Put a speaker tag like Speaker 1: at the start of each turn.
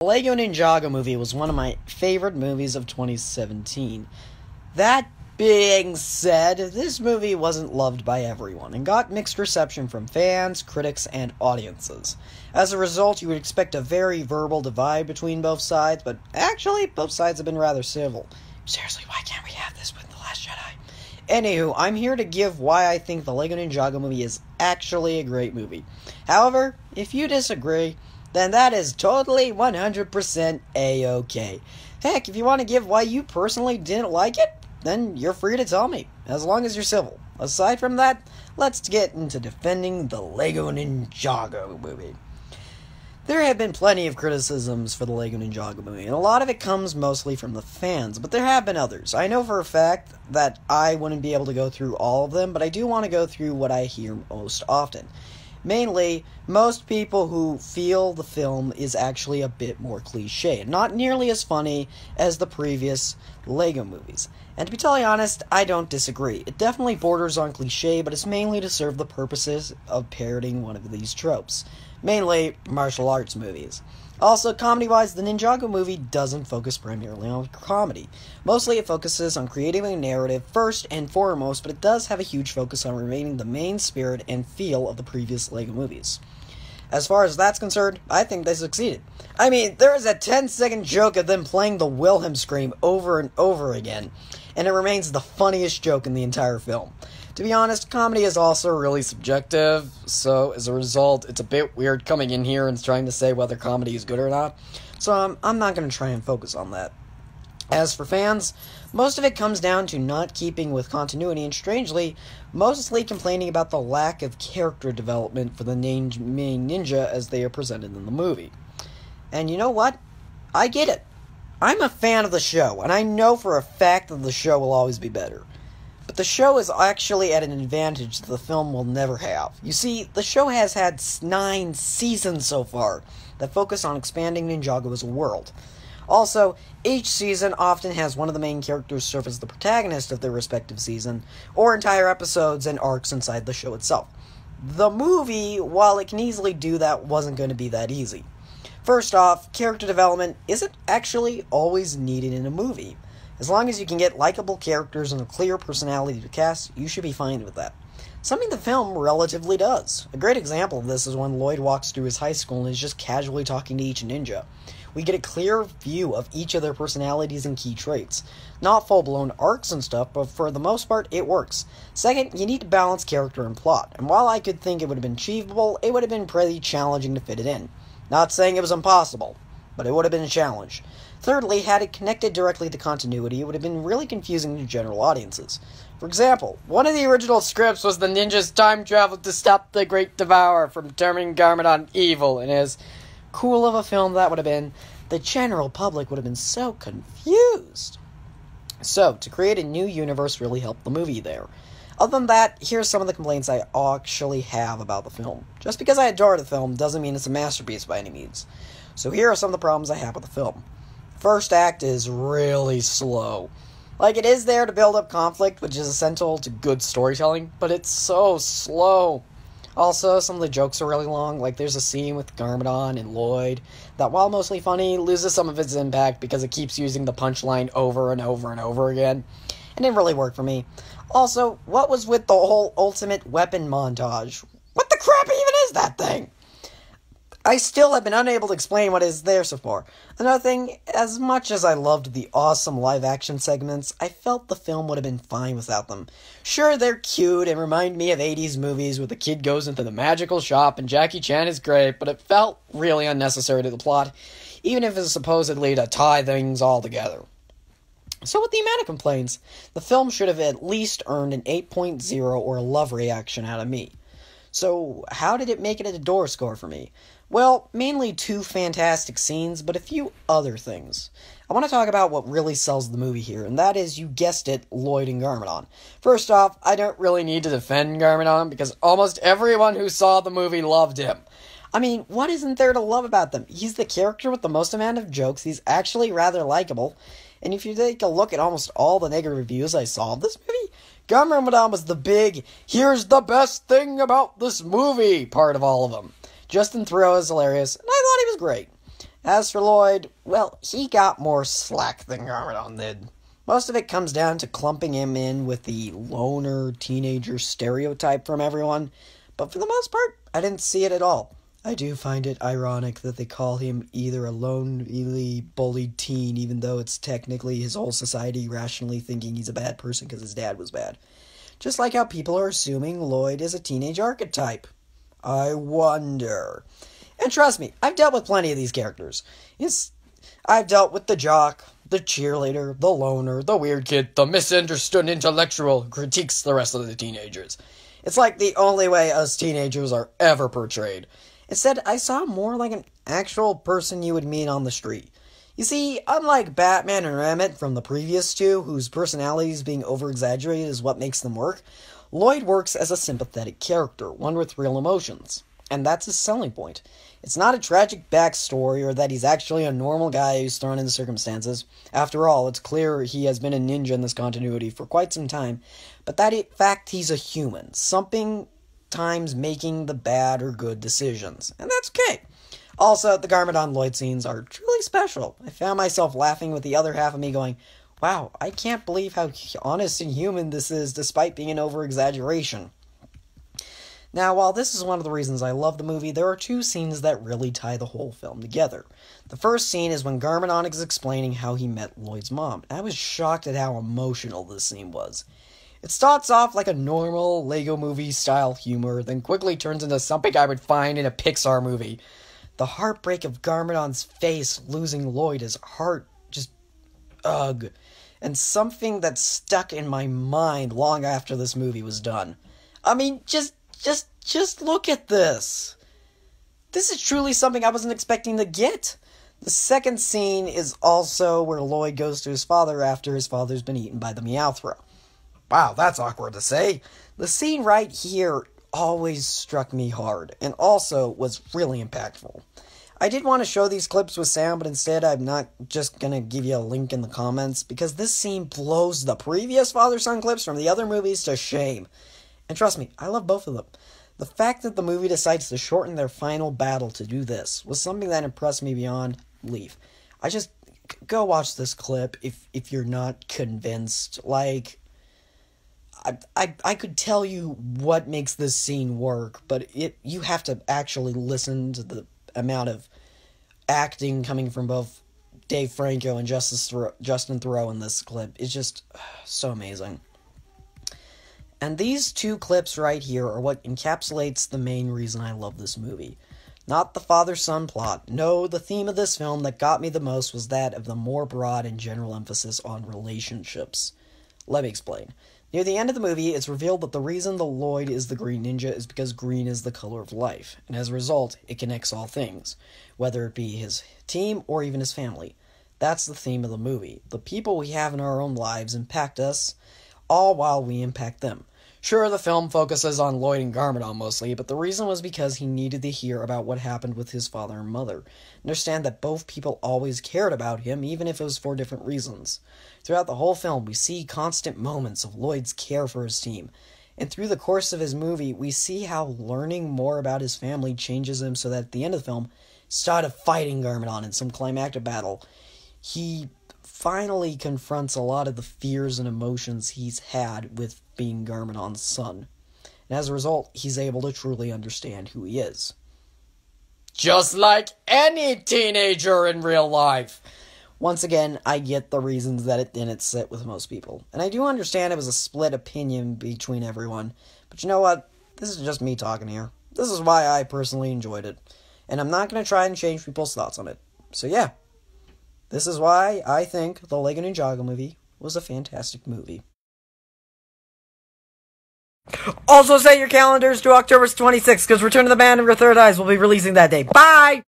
Speaker 1: LEGO Ninjago Movie was one of my favorite movies of 2017. That being said, this movie wasn't loved by everyone and got mixed reception from fans, critics, and audiences. As a result, you would expect a very verbal divide between both sides, but actually, both sides have been rather civil. Seriously, why can't we have this with The Last Jedi? Anywho, I'm here to give why I think the LEGO Ninjago Movie is actually a great movie. However, if you disagree, then that is totally 100% A-okay. Heck, if you want to give why you personally didn't like it, then you're free to tell me, as long as you're civil. Aside from that, let's get into defending the LEGO Ninjago Movie. There have been plenty of criticisms for the LEGO Ninjago Movie, and a lot of it comes mostly from the fans, but there have been others. I know for a fact that I wouldn't be able to go through all of them, but I do want to go through what I hear most often. Mainly, most people who feel the film is actually a bit more cliche, and not nearly as funny as the previous LEGO movies. And to be totally honest, I don't disagree. It definitely borders on cliche, but it's mainly to serve the purposes of parodying one of these tropes. Mainly, martial arts movies. Also, comedy-wise, the Ninjago movie doesn't focus primarily on comedy. Mostly it focuses on creating a narrative first and foremost, but it does have a huge focus on remaining the main spirit and feel of the previous LEGO movies. As far as that's concerned, I think they succeeded. I mean, there is a 10-second joke of them playing the Wilhelm scream over and over again, and it remains the funniest joke in the entire film. To be honest, comedy is also really subjective, so as a result, it's a bit weird coming in here and trying to say whether comedy is good or not, so I'm not going to try and focus on that. As for fans, most of it comes down to not keeping with continuity and, strangely, mostly complaining about the lack of character development for the main ninja as they are presented in the movie. And you know what? I get it. I'm a fan of the show, and I know for a fact that the show will always be better. But the show is actually at an advantage that the film will never have. You see, the show has had 9 seasons so far that focus on expanding Ninjago as a world. Also, each season often has one of the main characters serve as the protagonist of their respective season, or entire episodes and arcs inside the show itself. The movie, while it can easily do that, wasn't going to be that easy. First off, character development isn't actually always needed in a movie. As long as you can get likable characters and a clear personality to cast, you should be fine with that. Something the film relatively does. A great example of this is when Lloyd walks through his high school and is just casually talking to each ninja. We get a clear view of each of their personalities and key traits. Not full-blown arcs and stuff, but for the most part, it works. Second, you need to balance character and plot, and while I could think it would have been achievable, it would have been pretty challenging to fit it in. Not saying it was impossible, but it would have been a challenge. Thirdly, had it connected directly to continuity, it would have been really confusing to general audiences. For example, one of the original scripts was the ninjas time traveled to stop the Great Devourer from turning Garmadon evil, and as cool of a film that would have been, the general public would have been so confused. So, to create a new universe really helped the movie there. Other than that, here's some of the complaints I actually have about the film. Just because I adore the film doesn't mean it's a masterpiece by any means. So here are some of the problems I have with the film. First act is really slow. Like, it is there to build up conflict, which is essential to good storytelling, but it's so slow. Also, some of the jokes are really long, like there's a scene with Garmadon and Lloyd that, while mostly funny, loses some of its impact because it keeps using the punchline over and over and over again. It didn't really work for me. Also, what was with the whole ultimate weapon montage? What the crap even is that thing? I still have been unable to explain what is there so far. Another thing, as much as I loved the awesome live-action segments, I felt the film would have been fine without them. Sure, they're cute and remind me of 80s movies where the kid goes into the magical shop and Jackie Chan is great, but it felt really unnecessary to the plot, even if it's supposedly to tie things all together. So with the amount of complaints, the film should have at least earned an 8.0 or a love reaction out of me. So how did it make it a door score for me? Well, mainly 2 fantastic scenes, but a few other things. I want to talk about what really sells the movie here, and that is, you guessed it, Lloyd and Garmadon. First off, I don't really need to defend Garmadon, because almost everyone who saw the movie loved him. I mean, what isn't there to love about them? He's the character with the most amount of jokes, he's actually rather likable, and if you take a look at almost all the negative reviews I saw of this movie, Garmadon was the big, here's the best thing about this movie part of all of them. Justin Theroux is hilarious, and I thought he was great. As for Lloyd, well, he got more slack than Garmadon did. Most of it comes down to clumping him in with the loner teenager stereotype from everyone, but for the most part, I didn't see it at all. I do find it ironic that they call him either a lonely, bullied teen, even though it's technically his whole society rationally thinking he's a bad person because his dad was bad. Just like how people are assuming Lloyd is a teenage archetype. I wonder. And trust me, I've dealt with plenty of these characters. I've dealt with the jock, the cheerleader, the loner, the weird kid, the misunderstood intellectual who critiques the rest of the teenagers. It's like the only way us teenagers are ever portrayed. Instead, I saw him more like an actual person you would meet on the street. You see, unlike Batman and Emmett from the previous two, whose personalities being over-exaggerated is what makes them work, Lloyd works as a sympathetic character, one with real emotions. And that's his selling point. It's not a tragic backstory or that he's actually a normal guy who's thrown into circumstances. After all, it's clear he has been a ninja in this continuity for quite some time, but that in fact he's a human, sometimes making the bad or good decisions. And that's okay. Also, the Garmadon Lloyd scenes are truly special. I found myself laughing with the other half of me going, wow, I can't believe how honest and human this is despite being an over-exaggeration. Now, while this is one of the reasons I love the movie, there are two scenes that really tie the whole film together. The first scene is when Garmadon is explaining how he met Lloyd's mom. I was shocked at how emotional this scene was. It starts off like a normal LEGO movie style humor, then quickly turns into something I would find in a Pixar movie. The heartbreak of Garmadon's face losing Lloyd is ugh. And something that stuck in my mind long after this movie was done. I mean, just look at this. This is truly something I wasn't expecting to get. The second scene is also where Lloyd goes to his father after his father's been eaten by the Meowthra. Wow, that's awkward to say. The scene right here always struck me hard, and also was really impactful. I did want to show these clips with sound, but instead I'm not just going to give you a link in the comments, because this scene blows the previous father-son clips from the other movies to shame. And trust me, I love both of them. The fact that the movie decides to shorten their final battle to do this was something that impressed me beyond belief. Go watch this clip if you're not convinced. Like, I could tell you what makes this scene work, but you have to actually listen to the amount of acting coming from both Dave Franco and Justin Theroux in this clip. It's just so amazing. And these two clips right here are what encapsulates the main reason I love this movie. Not the father-son plot. No, the theme of this film that got me the most was that of the more broad and general emphasis on relationships. Let me explain. Near the end of the movie, it's revealed that the reason the Lloyd is the Green Ninja is because green is the color of life, and as a result, it connects all things, whether it be his team or even his family. That's the theme of the movie. The people we have in our own lives impact us, all while we impact them. Sure, the film focuses on Lloyd and Garmadon mostly, but the reason was because he needed to hear about what happened with his father and mother. Understand that both people always cared about him, even if it was for different reasons. Throughout the whole film, we see constant moments of Lloyd's care for his team. And through the course of his movie, we see how learning more about his family changes him so that at the end of the film, instead of fighting Garmadon in some climactic battle, he finally confronts a lot of the fears and emotions he's had with being Garmadon's son. And as a result, he's able to truly understand who he is. Just like any teenager in real life. Once again, I get the reasons that it didn't sit with most people. And I do understand it was a split opinion between everyone. But you know what? This is just me talking here. This is why I personally enjoyed it. And I'm not going to try and change people's thoughts on it. So yeah. This is why I think the LEGO Ninjago Movie was a fantastic movie. Also set your calendars to October 26th, because Return of the Man and Your Third Eyes will be releasing that day. Bye!